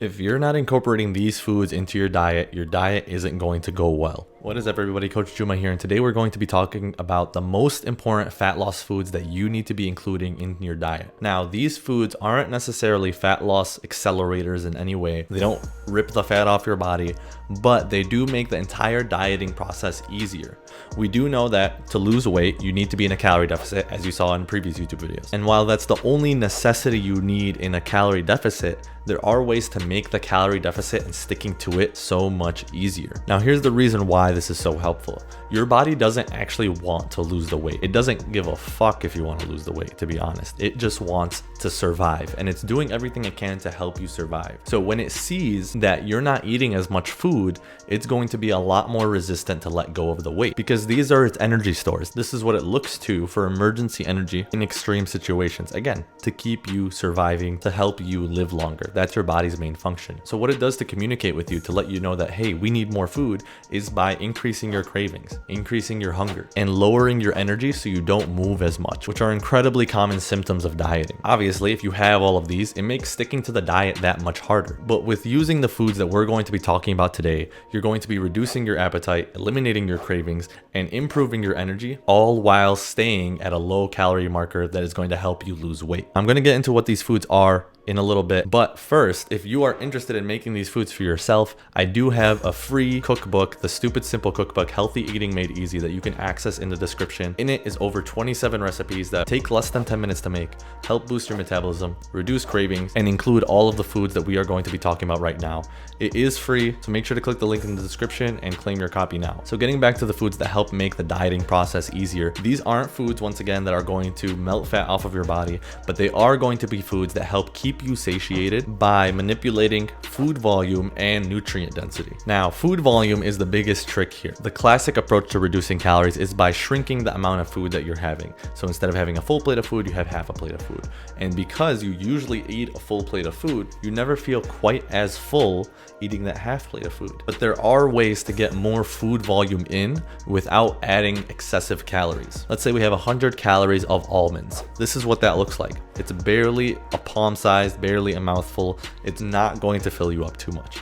If you're not incorporating these foods into your diet isn't going to go well. What is up, everybody? Coach Juma here, and today we're going to be talking about the most important fat loss foods that you need to be including in your diet. Now, these foods aren't necessarily fat loss accelerators in any way. They don't rip the fat off your body, but they do make the entire dieting process easier. We do know that to lose weight, you need to be in a calorie deficit, as you saw in previous YouTube videos. And while that's the only necessity you need in a calorie deficit, there are ways to make the calorie deficit and sticking to it so much easier. Now, here's the reason why this is so helpful. Your body doesn't actually want to lose the weight. It doesn't give a fuck if you want to lose the weight, to be honest. It just wants to survive, and it's doing everything it can to help you survive. So when it sees that you're not eating as much food, it's going to be a lot more resistant to let go of the weight, because these are its energy stores. This is what it looks to for emergency energy in extreme situations. Again, to keep you surviving, to help you live longer. That's your body's main function. So what it does to communicate with you, to let you know that, hey, we need more food, is by increasing your cravings, increasing your hunger, and lowering your energy so you don't move as much, which are incredibly common symptoms of dieting. Obviously, if you have all of these, it makes sticking to the diet that much harder. But with using the foods that we're going to be talking about today, you're going to be reducing your appetite, eliminating your cravings, and improving your energy, all while staying at a low calorie marker that is going to help you lose weight. I'm going to get into what these foods are in a little bit, but first, if you are interested in making these foods for yourself, I do have a free cookbook, the Stupid Simple Cookbook, Healthy Eating Made Easy, that you can access in the description. In it is over 27 recipes that take less than 10 minutes to make, help boost your metabolism, reduce cravings, and include all of the foods that we are going to be talking about right now. It is free, so make sure to click the link in the description and claim your copy now. So getting back to the foods that help make the dieting process easier, these aren't foods, once again, that are going to melt fat off of your body, but they are going to be foods that help keep you satiated by manipulating food volume and nutrient density. Now, food volume is the biggest trick here. The classic approach to reducing calories is by shrinking the amount of food that you're having. So instead of having a full plate of food, you have half a plate of food. And because you usually eat a full plate of food, you never feel quite as full eating that half plate of food. But there are ways to get more food volume in without adding excessive calories. Let's say we have 100 calories of almonds. This is what that looks like. It's barely a palm size, barely a mouthful. It's not going to fill you up too much.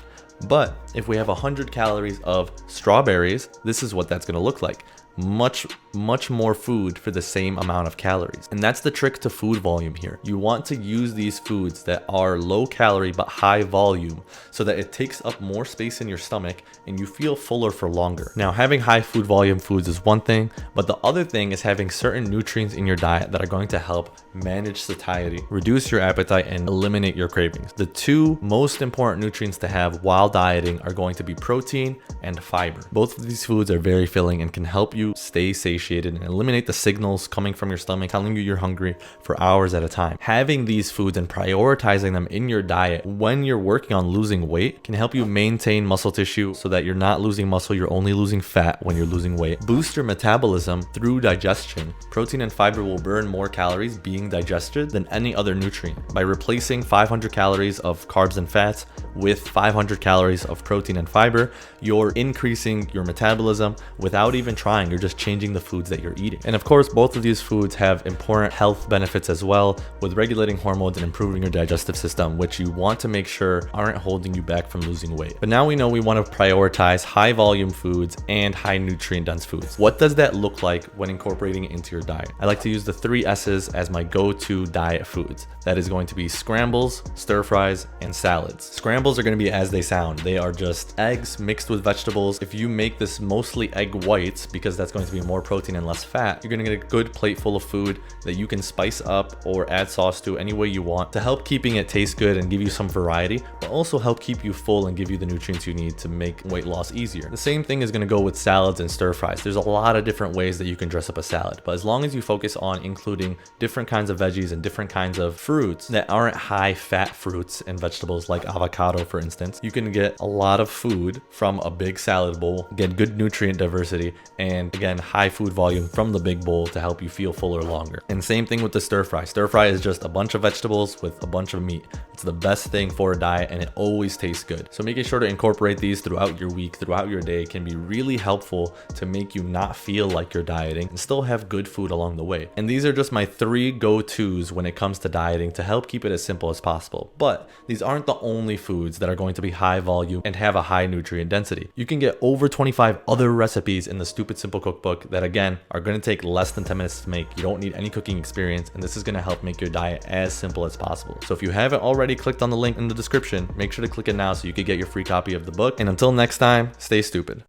But if we have 100 calories of strawberries, this is what that's going to look like. Much more food for the same amount of calories. And that's the trick to food volume here. You want to use these foods that are low calorie but high volume so that it takes up more space in your stomach and you feel fuller for longer. Now, having high food volume foods is one thing, but the other thing is having certain nutrients in your diet that are going to help manage satiety, reduce your appetite, and eliminate your cravings. The two most important nutrients to have while dieting are going to be protein and fiber. Both of these foods are very filling and can help you stay satiated and eliminate the signals coming from your stomach telling you you're hungry for hours at a time. Having these foods and prioritizing them in your diet when you're working on losing weight can help you maintain muscle tissue so that you're not losing muscle, you're only losing fat when you're losing weight. Boost your metabolism through digestion. Protein and fiber will burn more calories being digested than any other nutrient. By replacing 500 calories of carbs and fats with 500 calories of protein and fiber, you're increasing your metabolism without even trying. You're just changing the foods that you're eating. And of course, both of these foods have important health benefits as well, with regulating hormones and improving your digestive system, which you want to make sure aren't holding you back from losing weight. But now we know we want to prioritize high volume foods and high nutrient dense foods. What does that look like when incorporating it into your diet? I like to use the 3 S's as my go-to diet foods. That is going to be scrambles, stir fries, and salads. Scrambles are going to be as they sound. They are just eggs mixed with vegetables. If you make this mostly egg whites, because that's going to be more protein and less fat, you're going to get a good plate full of food that you can spice up or add sauce to any way you want to help keeping it taste good and give you some variety, but also help keep you full and give you the nutrients you need to make weight loss easier. The same thing is going to go with salads and stir fries. There's a lot of different ways that you can dress up a salad, but as long as you focus on including different kinds of veggies and different kinds of fruits that aren't high fat fruits and vegetables like avocado, for instance, you can get a lot of food from a big salad bowl, get good nutrient diversity, and and again, high food volume from the big bowl to help you feel fuller longer. And same thing with the stir fry. Stir fry is just a bunch of vegetables with a bunch of meat. It's the best thing for a diet and it always tastes good. So making sure to incorporate these throughout your week, throughout your day can be really helpful to make you not feel like you're dieting and still have good food along the way. And these are just my 3 go-tos when it comes to dieting to help keep it as simple as possible. But these aren't the only foods that are going to be high volume and have a high nutrient density. You can get over 25 other recipes in the Stupid Simple Cookbook that again are going to take less than 10 minutes to make. You don't need any cooking experience, and this is going to help make your diet as simple as possible. So if you haven't already clicked on the link in the description, make sure to click it now so you can get your free copy of the book. And until next time, stay stupid.